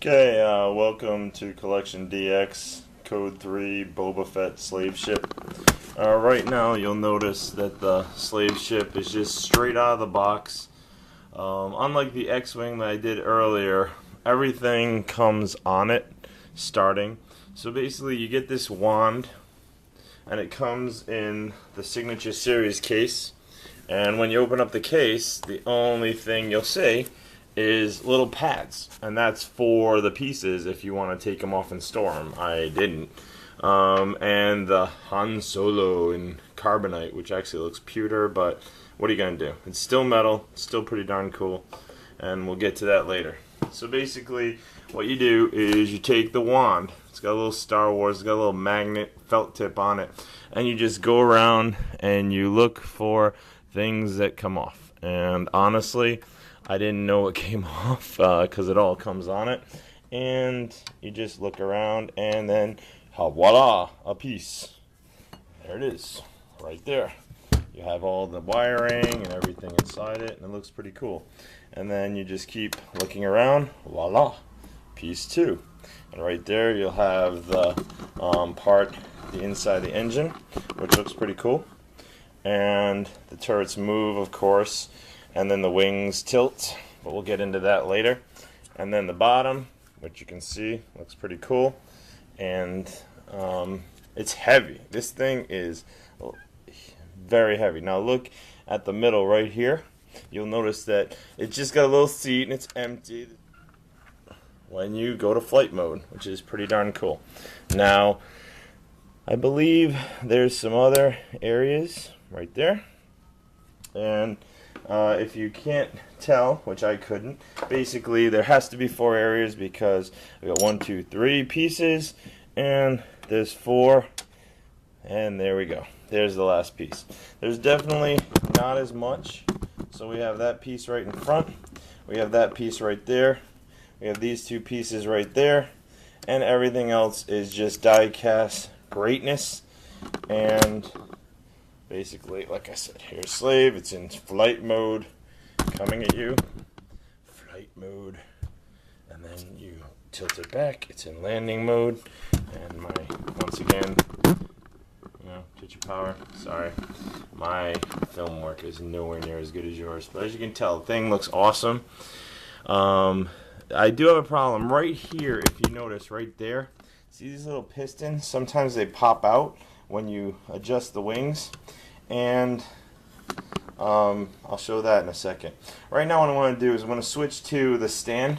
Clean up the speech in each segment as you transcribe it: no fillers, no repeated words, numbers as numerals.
Okay, welcome to CollectionDX, Code 3, Boba Fett slave ship. Right now you'll notice that the slave ship is just straight out of the box. Unlike the X-Wing that I did earlier, everything comes on it, starting. So basically you get this wand, and it comes in the Signature Series case. And when you open up the case, the only thing you'll see is little pads, and that's for the pieces if you want to take them off and store them. I didn't. And the Han Solo in carbonite, which actually looks pewter, but what are you going to do? It's still metal, it's still pretty darn cool, and we'll get to that later. So basically, what you do is you take the wand. It's got a little Star Wars, it's got a little magnet felt tip on it, and you just go around and you look for things that come off. And honestly, I didn't know it came off because it all comes on it. And you just look around and then, voila, a piece. There it is, right there. You have all the wiring and everything inside it, and it looks pretty cool. And then you just keep looking around, voila, piece 2. And right there you'll have the part, the inside of the engine, which looks pretty cool. And the turrets move, of course, and then the wings tilt, but we'll get into that later. And then the bottom, which you can see, looks pretty cool. And it's heavy. This thing is very heavy. Now look at the middle right here. You'll notice that it's just got a little seat and it's empty when you go to flight mode, which is pretty darn cool. Now, I believe there's some other areas right there. And if you can't tell, which I couldn't, basically there has to be 4 areas because we got 1, 2, 3 pieces, and there's 4, and there we go. There's the last piece. There's definitely not as much. So we have that piece right in front, we have that piece right there, we have these 2 pieces right there, and everything else is just die-cast greatness. And basically, like I said, here's slave, it's in flight mode, coming at you, flight mode, and then you tilt it back, it's in landing mode, and once again, get your power, sorry, my film work is nowhere near as good as yours, but as you can tell, the thing looks awesome. I do have a problem right here, if you notice, right there, see these little pistons, sometimes they pop out when you adjust the wings, and I'll show that in a second. Right now what I want to do is I'm going to switch to the stand,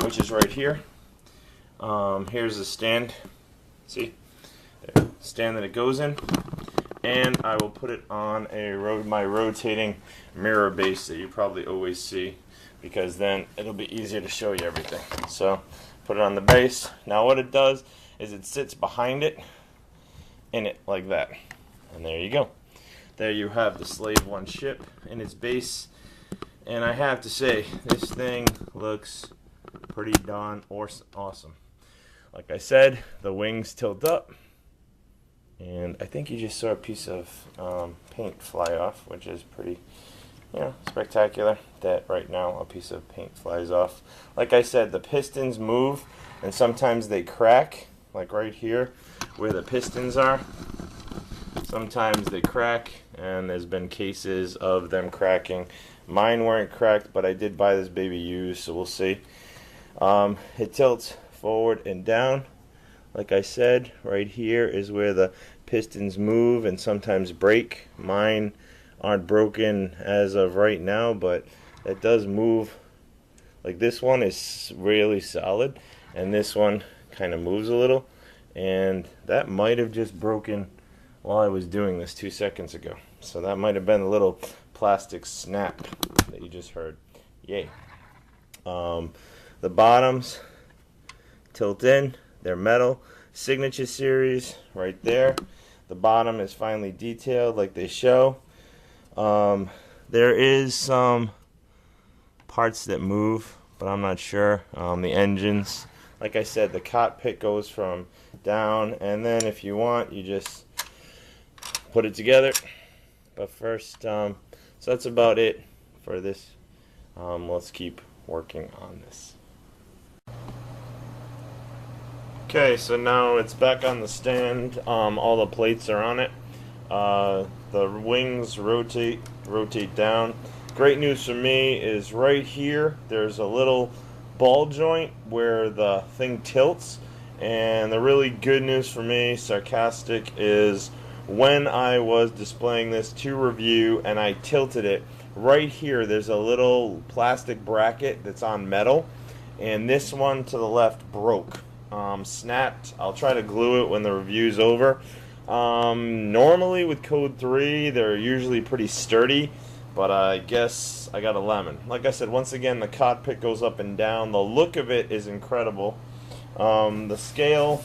which is right here. Here's the stand, see, stand that it goes in, and I will put it on my rotating mirror base that you probably always see, because then it'll be easier to show you everything. So put it on the base. Now what it does is it sits behind it, in it like that, and there you go. There you have the Slave 1 ship in its base, and I have to say, this thing looks pretty darn awesome. Like I said, the wings tilt up, and I think you just saw a piece of paint fly off, which is pretty, spectacular. That right now a piece of paint flies off. Like I said, the pistons move, and sometimes they crack, like right here where the pistons are. Sometimes they crack, and there's been cases of them cracking. Mine weren't cracked, but I did buy this baby used, so we'll see. It tilts forward and down. Like I said, right here is where the pistons move and sometimes break. Mine aren't broken as of right now, but it does move. Like this one is really solid, and this one kind of moves a little, and that might have just broken while I was doing this 2 seconds ago. So that might have been a little plastic snap that you just heard. Yay. The bottoms tilt in, they're metal. Signature Series right there. The bottom is finely detailed like they show. There is some parts that move, but I'm not sure. The engines, like I said, the cockpit goes from down, and then if you want, you just put it together. But first, so that's about it for this. Let's keep working on this. Okay, so now it's back on the stand. All the plates are on it. The wings rotate down. Great news for me is right here there's a little ball joint where the thing tilts, and the really good news for me, sarcastic, is when I was displaying this to review and I tilted it, right here there's a little plastic bracket that's on metal, and this one to the left broke. Snapped. I'll try to glue it when the review's over. Normally with Code 3 they're usually pretty sturdy, but I guess I got a lemon. Like I said, once again the cockpit goes up and down. The look of it is incredible. The scale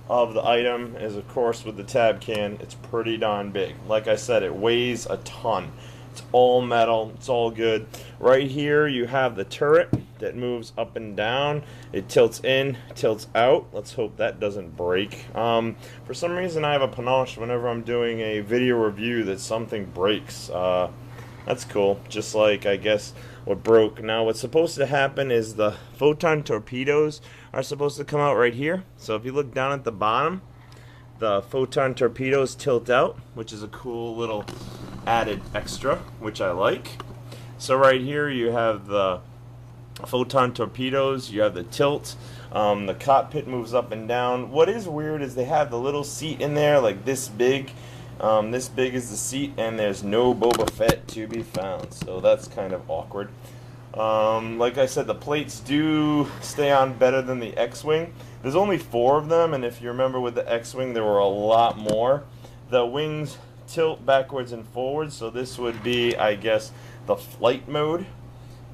of the item is, of course, with the tab can, it's pretty darn big. Like I said, it weighs a ton. It's all metal, it's all good. Right here you have the turret that moves up and down. It tilts in, tilts out. Let's hope that doesn't break. For some reason I have a panache whenever I'm doing a video review that something breaks. That's cool, just like I guess what broke. Now what's supposed to happen is the photon torpedoes are supposed to come out right here. So if you look down at the bottom, the photon torpedoes tilt out, which is a cool little added extra, which I like. So right here you have the photon torpedoes, you have the tilt, the cockpit moves up and down. What is weird is they have the little seat in there like this big. This big is the seat, and there's no Boba Fett to be found, so that's kind of awkward. Like I said, the plates do stay on better than the X-Wing. There's only 4 of them, and if you remember with the X-Wing there were a lot more. The wings tilt backwards and forwards, so this would be, I guess, the flight mode,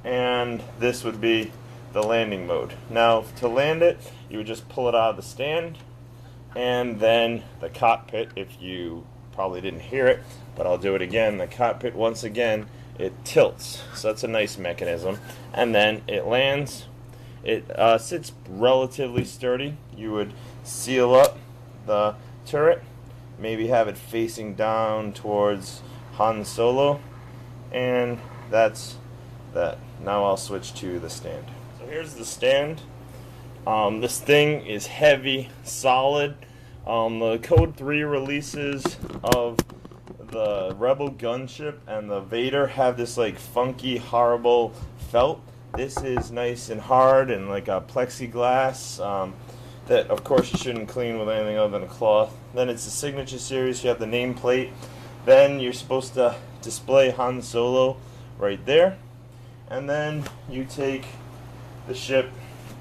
and this would be the landing mode. Now to land it, you would just pull it out of the stand, and then the cockpit, if you probably didn't hear it, but I'll do it again, the cockpit once again, it tilts, so that's a nice mechanism, and then it lands. It sits relatively sturdy. You would seal up the turret, maybe have it facing down towards Han Solo, and that's that. Now I'll switch to the stand. So here's the stand. This thing is heavy, solid. The Code 3 releases of the Rebel gunship and the Vader have this like funky, horrible felt. This is nice and hard and like a plexiglass that of course you shouldn't clean with anything other than a cloth. Then it's the Signature Series, you have the nameplate. Then you're supposed to display Han Solo right there. And then you take the ship,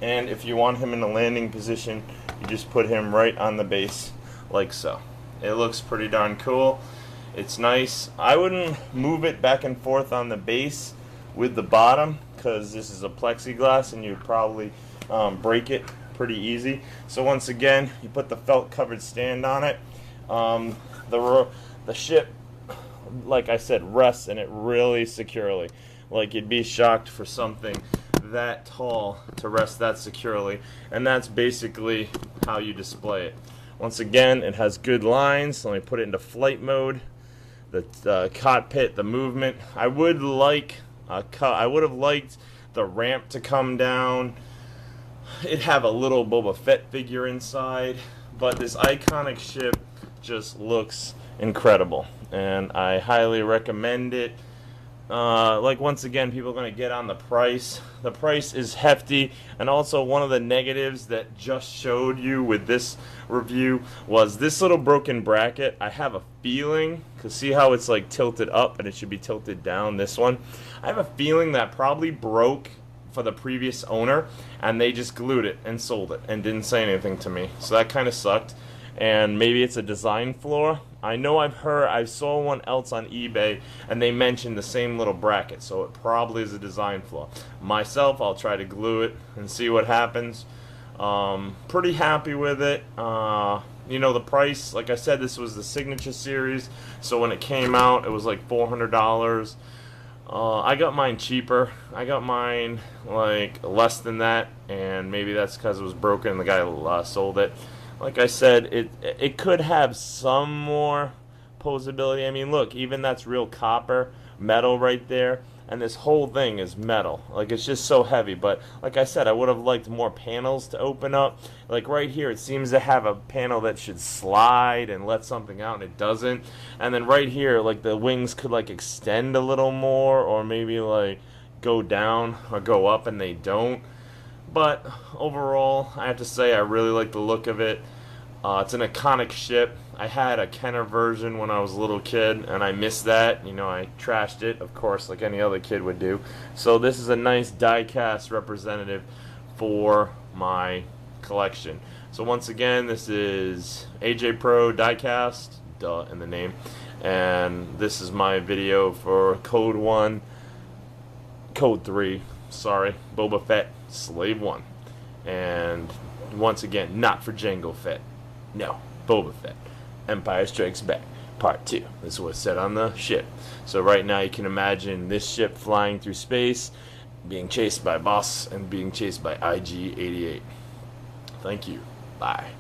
and if you want him in the landing position, you just put him right on the base like so. It looks pretty darn cool. It's nice. I wouldn't move it back and forth on the base with the bottom because this is a plexiglass and you'd probably break it pretty easy. So once again, you put the felt covered stand on it. The ship, like I said, rests in it really securely. Like you'd be shocked for something that tall to rest that securely, and that's basically how you display it. Once again, it has good lines. Let me put it into flight mode. The cockpit, the movement. I would have liked the ramp to come down. It'd have a little Boba Fett figure inside, but this iconic ship just looks incredible, and I highly recommend it. Like once again, people are going to get on the price. The price is hefty, and also one of the negatives that just showed you with this review was this little broken bracket. I have a feeling, because see how it's like tilted up and it should be tilted down, this one? I have a feeling that probably broke for the previous owner, and they just glued it and sold it and didn't say anything to me. So that kind of sucked, and maybe it's a design flaw. I know I saw one else on eBay and they mentioned the same little bracket, so it probably is a design flaw. Myself, I'll try to glue it and see what happens. Pretty happy with it. You know, the price, like I said, this was the Signature Series, so when it came out it was like $400. I got mine cheaper. I got mine like less than that, and maybe that's because it was broken and the guy sold it. Like I said, it could have some more posability. I mean, look, even that's real copper metal right there. and this whole thing is metal. Like, it's just so heavy. But like I said, I would have liked more panels to open up. Like right here, it seems to have a panel that should slide and let something out, and it doesn't. And then right here, like the wings could like extend a little more, or maybe like go down or go up, and they don't. But overall, I have to say I really like the look of it. It's an iconic ship. I had a Kenner version when I was a little kid, and I missed that. You know, I trashed it, of course, like any other kid would do. So this is a nice die-cast representative for my collection. So once again, this is AJ Pro die-cast, duh in the name, and this is my video for Code 3, sorry, Boba Fett Slave 1. And once again, not for Jango Fett. No, Boba Fett. Empire Strikes Back, Part 2. This is what's said on the ship. So right now you can imagine this ship flying through space, being chased by Boss, and being chased by IG-88. Thank you. Bye.